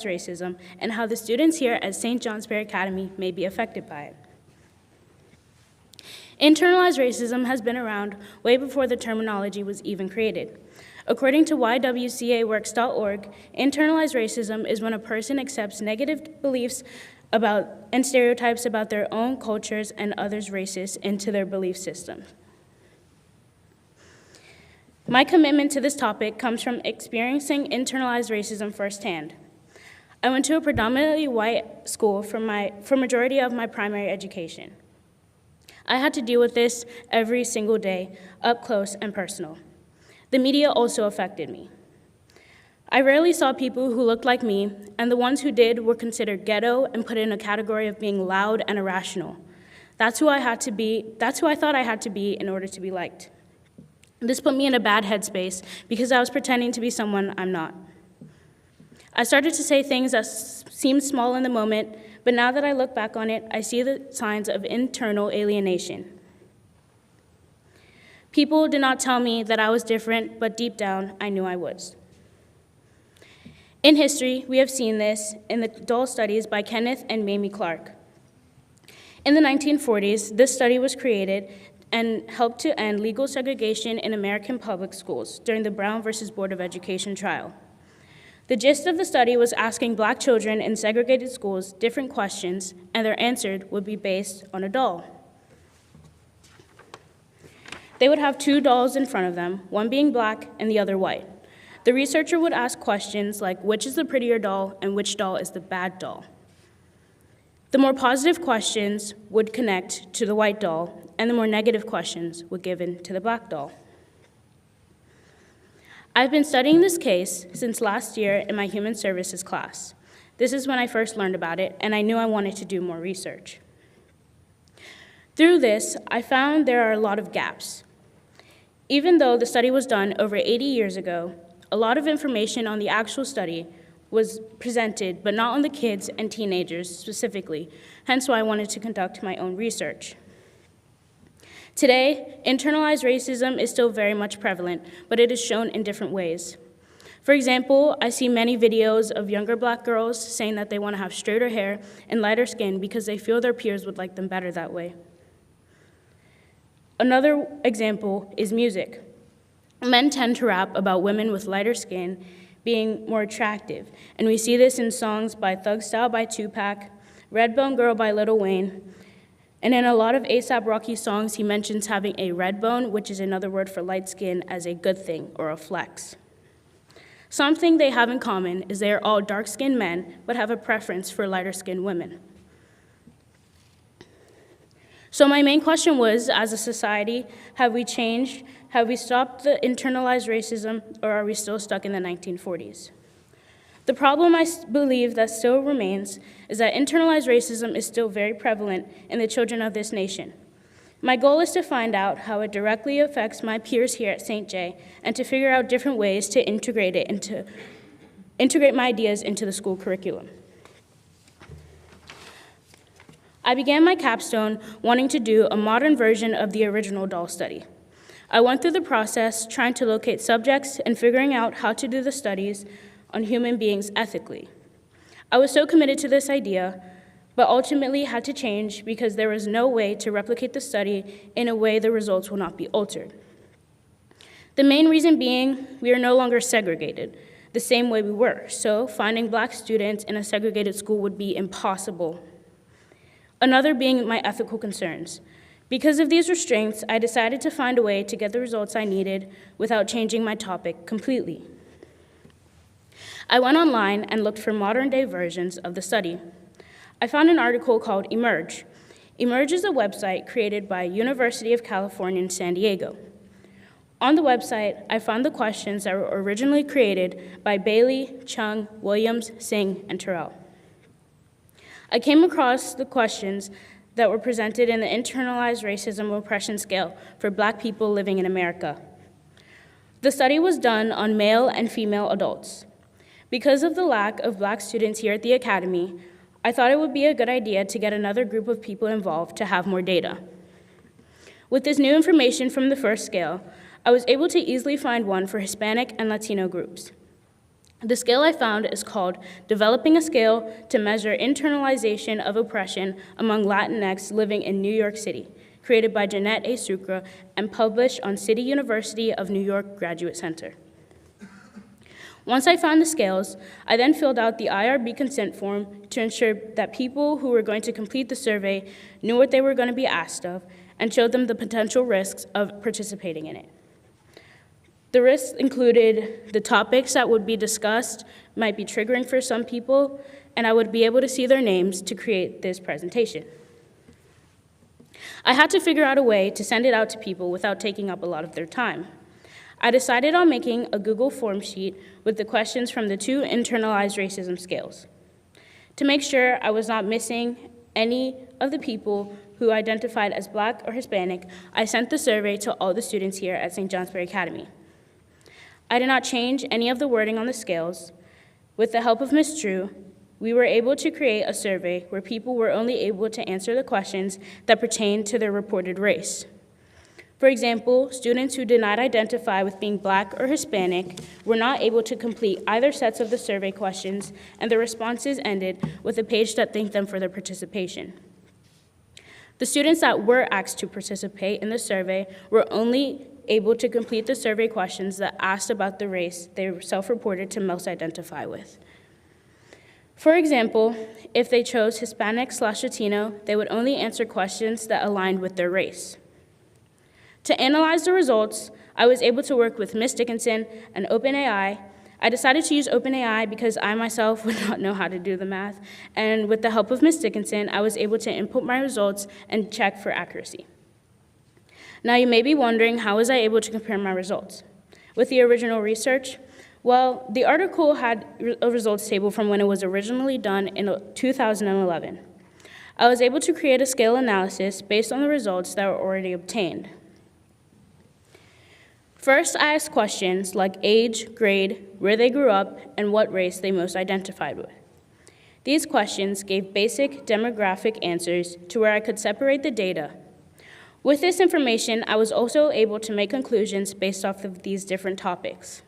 racism and how the students here at St. Johnsbury Academy may be affected by it. Internalized racism has been around way before the terminology was even created. According to ywcaworks.org, internalized racism is when a person accepts negative beliefs about and stereotypes about their own cultures and others' races into their belief system. My commitment to this topic comes from experiencing internalized racism firsthand. I went to a predominantly white school for majority of my primary education. I had to deal with this every single day, up close and personal. The media also affected me. I rarely saw people who looked like me, and the ones who did were considered ghetto and put in a category of being loud and irrational. That's who I thought I had to be in order to be liked. This put me in a bad headspace because I was pretending to be someone I'm not. I started to say things that seemed small in the moment, but now that I look back on it, I see the signs of internal alienation. People did not tell me that I was different, but deep down, I knew I was. In history, we have seen this in the Doll studies by Kenneth and Mamie Clark. In the 1940s, this study was created and helped to end legal segregation in American public schools during the Brown versus Board of Education trial. The gist of the study was asking Black children in segregated schools different questions, and their answer would be based on a doll. They would have two dolls in front of them, one being Black and the other white. The researcher would ask questions like, which is the prettier doll and which doll is the bad doll? The more positive questions would connect to the white doll, and the more negative questions were given to the Black doll. I've been studying this case since last year in my human services class. This is when I first learned about it, and I knew I wanted to do more research. Through this, I found there are a lot of gaps. Even though the study was done over 80 years ago, a lot of information on the actual study was presented, but not on the kids and teenagers specifically, hence why I wanted to conduct my own research. Today, internalized racism is still very much prevalent, but it is shown in different ways. For example, I see many videos of younger Black girls saying that they want to have straighter hair and lighter skin because they feel their peers would like them better that way. Another example is music. Men tend to rap about women with lighter skin being more attractive, and we see this in songs by Thug Style by Tupac, Redbone Girl by Lil Wayne, and in a lot of A$AP Rocky songs, he mentions having a red bone, which is another word for light skin, as a good thing or a flex. Something they have in common is they are all dark-skinned men, but have a preference for lighter-skinned women. So my main question was, as a society, have we changed? Have we stopped the internalized racism, or are we still stuck in the 1940s? The problem I believe that still remains is that internalized racism is still very prevalent in the children of this nation. My goal is to find out how it directly affects my peers here at St. J and to figure out different ways to integrate my ideas into the school curriculum. I began my capstone wanting to do a modern version of the original doll study. I went through the process trying to locate subjects and figuring out how to do the studies on human beings ethically. I was so committed to this idea, but ultimately had to change because there was no way to replicate the study in a way the results will not be altered. The main reason being we are no longer segregated the same way we were, so finding Black students in a segregated school would be impossible. Another being my ethical concerns. Because of these restraints, I decided to find a way to get the results I needed without changing my topic completely. I went online and looked for modern-day versions of the study. I found an article called Emerge. Emerge is a website created by University of California in San Diego. On the website, I found the questions that were originally created by Bailey, Chung, Williams, Singh, and Terrell. I came across the questions that were presented in the internalized racism oppression scale for Black people living in America. The study was done on male and female adults. Because of the lack of Black students here at the Academy, I thought it would be a good idea to get another group of people involved to have more data. With this new information from the first scale, I was able to easily find one for Hispanic and Latino groups. The scale I found is called Developing a Scale to Measure Internalization of Oppression Among Latinx Living in New York City, created by Jeanette A. Sucre and published on City University of New York Graduate Center. Once I found the scales, I then filled out the IRB consent form to ensure that people who were going to complete the survey knew what they were going to be asked of and showed them the potential risks of participating in it. The risks included the topics that would be discussed might be triggering for some people, and I would be able to see their names to create this presentation. I had to figure out a way to send it out to people without taking up a lot of their time. I decided on making a Google form sheet with the questions from the 2 internalized racism scales. To make sure I was not missing any of the people who identified as Black or Hispanic, I sent the survey to all the students here at St. Johnsbury Academy. I did not change any of the wording on the scales. With the help of Ms. Drew, we were able to create a survey where people were only able to answer the questions that pertained to their reported race. For example, students who did not identify with being Black or Hispanic were not able to complete either sets of the survey questions, and the responses ended with a page that thanked them for their participation. The students that were asked to participate in the survey were only able to complete the survey questions that asked about the race they self-reported to most identify with. For example, if they chose Hispanic/Latino, they would only answer questions that aligned with their race. To analyze the results, I was able to work with Ms. Dickinson and OpenAI. I decided to use OpenAI because I myself would not know how to do the math, and with the help of Ms. Dickinson, I was able to input my results and check for accuracy. Now you may be wondering, how was I able to compare my results? With the original research, well, the article had a results table from when it was originally done in 2011. I was able to create a scale analysis based on the results that were already obtained. First, I asked questions like age, grade, where they grew up, and what race they most identified with. These questions gave basic demographic answers to where I could separate the data. With this information, I was also able to make conclusions based off of these different topics.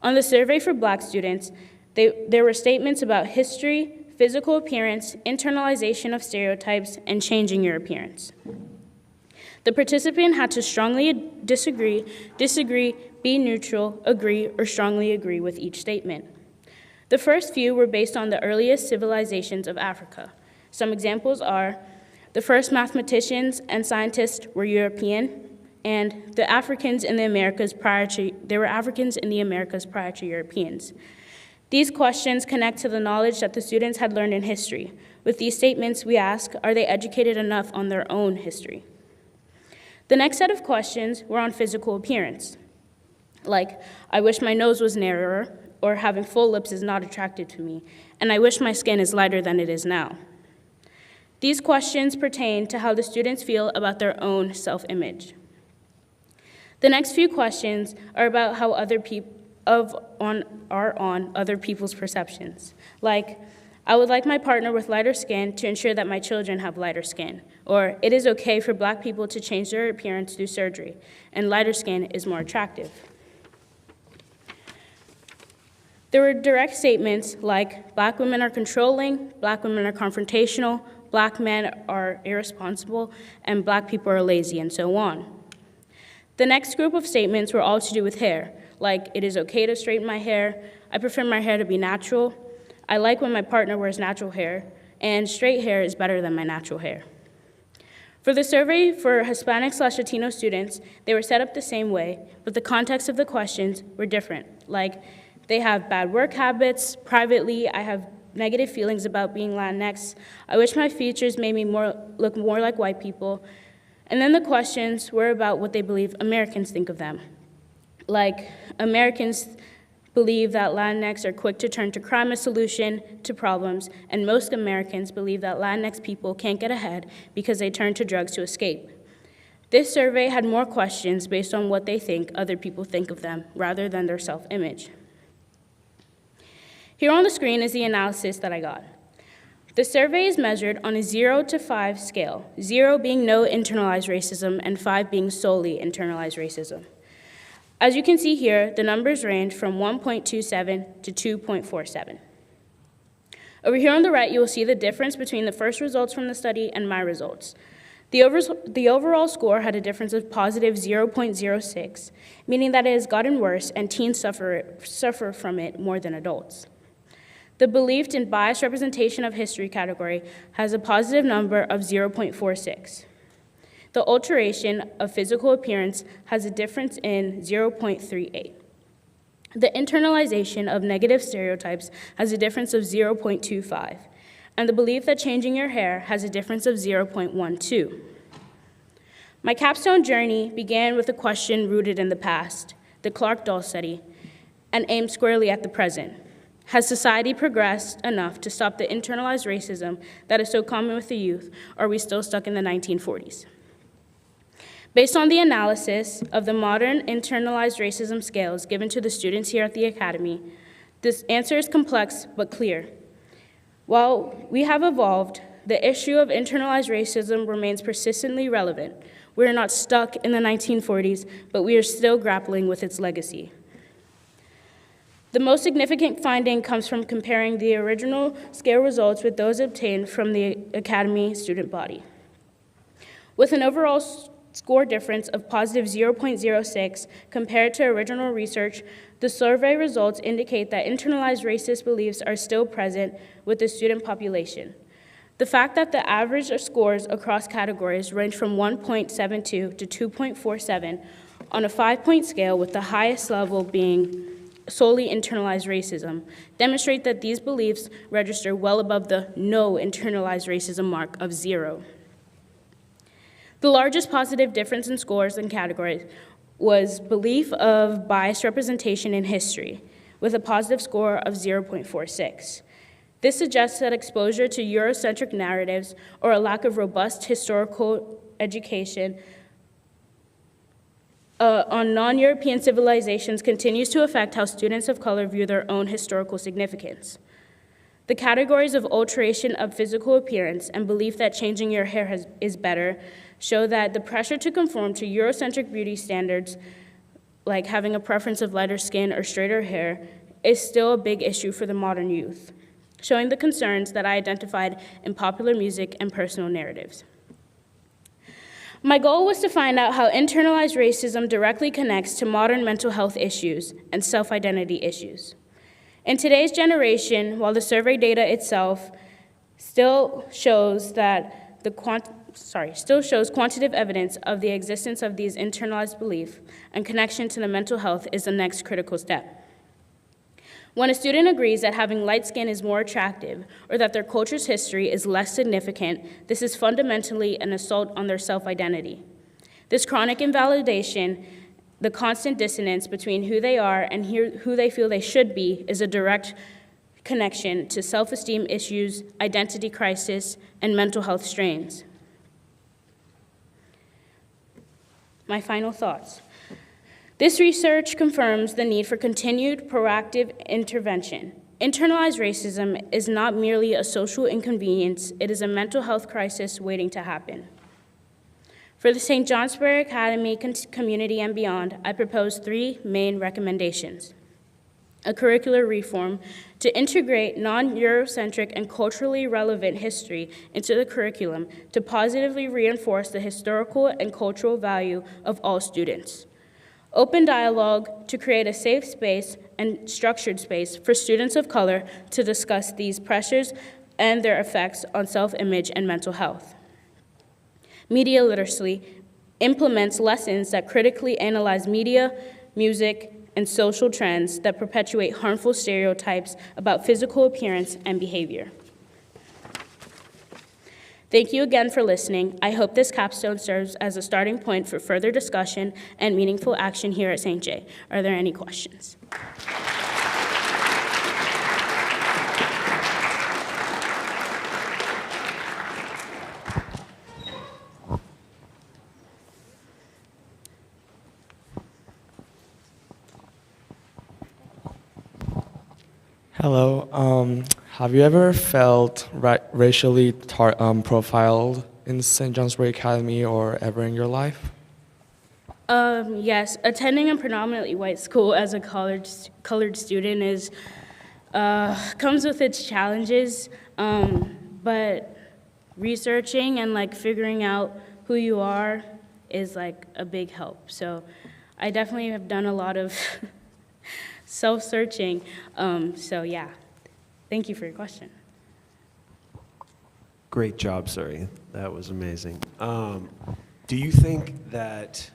On the survey for Black students, there were statements about history, physical appearance, internalization of stereotypes, and changing your appearance. The participant had to strongly disagree, be neutral, agree, or strongly agree with each statement. The first few were based on the earliest civilizations of Africa. Some examples are the first mathematicians and scientists were European, and the Africans in the Americas there were Africans in the Americas prior to Europeans. These questions connect to the knowledge that the students had learned in history. With these statements, we ask, are they educated enough on their own history? The next set of questions were on physical appearance, like, I wish my nose was narrower, or having full lips is not attractive to me, and I wish my skin is lighter than it is now. These questions pertain to how the students feel about their own self-image. The next few questions are about how other people are on other people's perceptions, like, I would like my partner with lighter skin to ensure that my children have lighter skin, or it is okay for Black people to change their appearance through surgery, and lighter skin is more attractive. There were direct statements like, Black women are controlling, Black women are confrontational, Black men are irresponsible, and Black people are lazy, and so on. The next group of statements were all to do with hair, like, it is okay to straighten my hair, I prefer my hair to be natural, I like when my partner wears natural hair, and straight hair is better than my natural hair. For the survey for Hispanic/Latino students, they were set up the same way, but the context of the questions were different, like, they have bad work habits, privately, I have negative feelings about being Latinx, I wish my features made me look more like white people, and then the questions were about what they believe Americans think of them. Like, Americans believe that Latinx are quick to turn to crime as a solution to problems, and most Americans believe that Latinx people can't get ahead because they turn to drugs to escape. This survey had more questions based on what they think other people think of them, rather than their self-image. Here on the screen is the analysis that I got. The survey is measured on a 0 to 5 scale, 0 being no internalized racism and 5 being solely internalized racism. As you can see here, the numbers range from 1.27 to 2.47. Over here on the right, you will see the difference between the first results from the study and my results. The overall score had a difference of positive 0.06, meaning that it has gotten worse and teens suffer from it more than adults. The believed and biased representation of history category has a positive number of 0.46. The alteration of physical appearance has a difference in 0.38. The internalization of negative stereotypes has a difference of 0.25, and the belief that changing your hair has a difference of 0.12. My capstone journey began with a question rooted in the past, the Clark doll study, and aimed squarely at the present. Has society progressed enough to stop the internalized racism that is so common with the youth, or are we still stuck in the 1940s? Based on the analysis of the modern internalized racism scales given to the students here at the Academy, this answer is complex but clear. While we have evolved, the issue of internalized racism remains persistently relevant. We are not stuck in the 1940s, but we are still grappling with its legacy. The most significant finding comes from comparing the original scale results with those obtained from the Academy student body. With an overall score difference of positive 0.06 compared to original research, the survey results indicate that internalized racist beliefs are still present with the student population. The fact that the average scores across categories range from 1.72 to 2.47 on a 5-point scale, with the highest level being solely internalized racism, demonstrate that these beliefs register well above the no internalized racism mark of 0. The largest positive difference in scores and categories was belief of biased representation in history, with a positive score of 0.46. This suggests that exposure to Eurocentric narratives or a lack of robust historical education on non-European civilizations continues to affect how students of color view their own historical significance. The categories of alteration of physical appearance and belief that changing your hair is better show that the pressure to conform to Eurocentric beauty standards, like having a preference of lighter skin or straighter hair, is still a big issue for the modern youth, showing the concerns that I identified in popular music and personal narratives. My goal was to find out how internalized racism directly connects to modern mental health issues and self-identity issues. In today's generation, while the survey data itself still shows quantitative evidence of the existence of these internalized beliefs and connection to the mental health is the next critical step. When a student agrees that having light skin is more attractive or that their culture's history is less significant, this is fundamentally an assault on their self-identity. This chronic invalidation, the constant dissonance between who they are and who they feel they should be, is a direct connection to self-esteem issues, identity crisis, and mental health strains. My final thoughts. This research confirms the need for continued proactive intervention. Internalized racism is not merely a social inconvenience, it is a mental health crisis waiting to happen. For the St. Johnsbury Academy community and beyond, I propose 3 main recommendations. A curricular reform to integrate non-Eurocentric and culturally relevant history into the curriculum to positively reinforce the historical and cultural value of all students. Open dialogue to create a safe space and structured space for students of color to discuss these pressures and their effects on self-image and mental health. Media literacy implements lessons that critically analyze media, music, and social trends that perpetuate harmful stereotypes about physical appearance and behavior. Thank you again for listening. I hope this capstone serves as a starting point for further discussion and meaningful action here at St. J. Are there any questions? Hello. Have you ever felt racially profiled in St. Johnsbury Academy or ever in your life? Yes, attending a predominantly white school as a colored student is comes with its challenges, but researching and like figuring out who you are is like a big help. So I definitely have done a lot of self-searching. So yeah, thank you for your question. Great job, Suri. That was amazing. Do you think that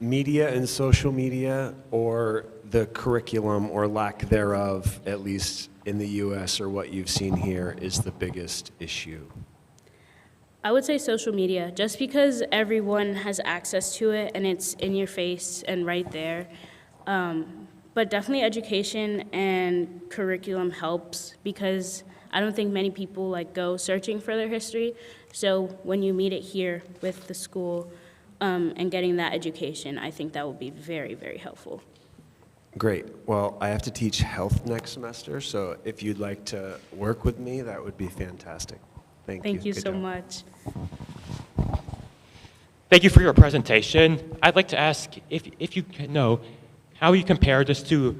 media and social media, or the curriculum or lack thereof, at least in the US or what you've seen here, is the biggest issue? I would say social media, just because everyone has access to it and it's in your face and right there. But definitely education and curriculum helps, because I don't think many people like go searching for their history. So when you meet it here with the school and getting that education, I think that will be very, very helpful. Great. Well, I have to teach health next semester, so if you'd like to work with me, that would be fantastic. Thank you. Thank you Good so job. much. Thank you for your presentation. I'd like to ask if you can know how you compare internalized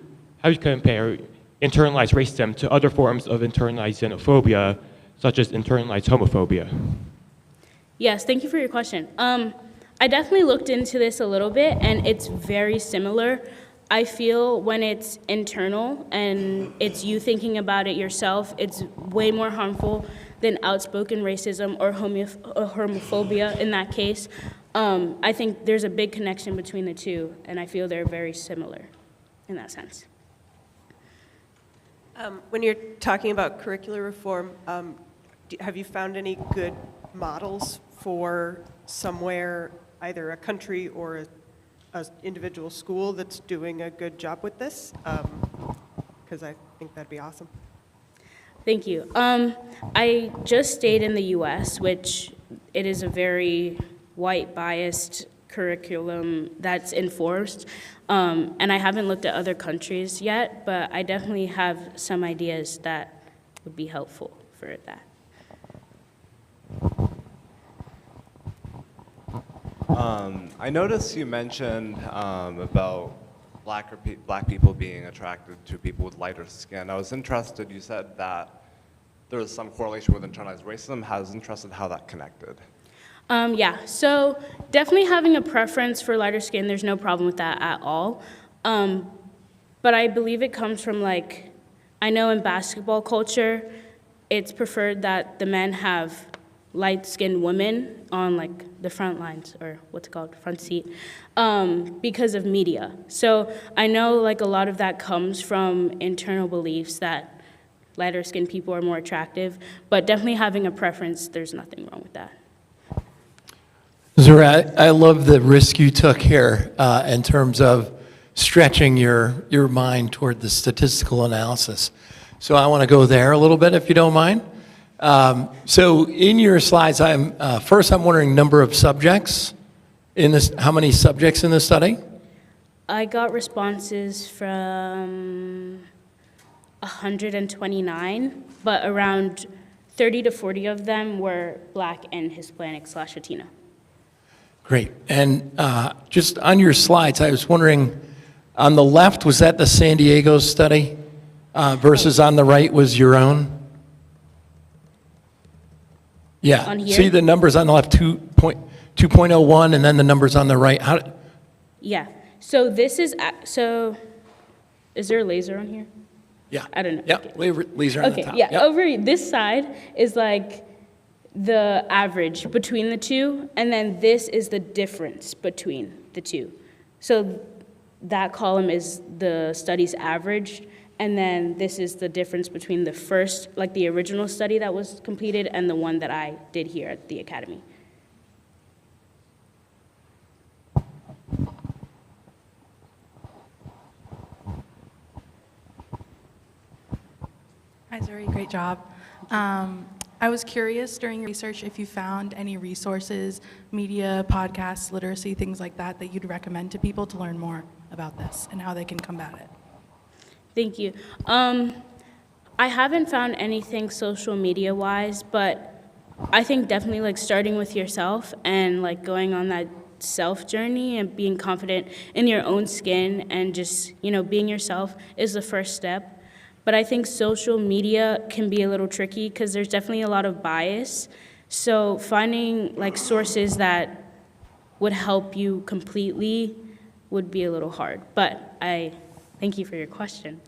racism to other forms of internalized xenophobia, such as internalized homophobia. Yes, thank you for your question. I definitely looked into this a little bit, and it's very similar. I feel when it's internal and it's you thinking about it yourself, it's way more harmful than outspoken racism or homophobia in that case. I think there's a big connection between the two, and I feel they're very similar in that sense. When you're talking about curricular reform, have you found any good models for somewhere, either a country or an individual school that's doing a good job with this? Because I think that'd be awesome. Thank you. I just stayed in the US, which it is a very white biased curriculum that's enforced. And I haven't looked at other countries yet, but I definitely have some ideas that would be helpful for that. I noticed you mentioned about black people being attracted to people with lighter skin. I was interested, you said that there was some correlation with internalized racism. I was interested in how that connected. Yeah, so definitely having a preference for lighter skin, there's no problem with that at all. But I believe it comes from like, I know in basketball culture, it's preferred that the men have light-skinned women on like the front lines, or what's it called, front seat, because of media. So I know like a lot of that comes from internal beliefs that lighter-skinned people are more attractive, but definitely having a preference, there's nothing wrong with that. Zura, I love the risk you took here in terms of stretching your mind toward the statistical analysis. So I want to go there a little bit, if you don't mind. So in your slides, I'm wondering number of subjects in this. How many subjects in the study? I got responses from 129, but around 30 to 40 of them were Black and Hispanic/Latino. Great. And just on your slides, I was wondering, on the left, was that the San Diego study versus on the right was your own? Yeah. On here? See the numbers on the left, 2.01, and then the numbers on the right. Yeah. So this is, is there a laser on here? Yeah. I don't know. Yeah, Okay. laser on the Okay, top. yeah, Yep. over this side is like the average between the two, and then this is the difference between the two. So that column is the study's average, and then this is the difference between the first, like the original study that was completed, and the one that I did here at the academy. Hi, Zuri, great job. I was curious during your research if you found any resources, media, podcasts, literacy, things like that, that you'd recommend to people to learn more about this and how they can combat it. Thank you. I haven't found anything social media-wise, but I think definitely like starting with yourself and like going on that self journey, and being confident in your own skin and just, being yourself is the first step. But I think social media can be a little tricky because there's definitely a lot of bias. So finding like sources that would help you completely would be a little hard. But I thank you for your question.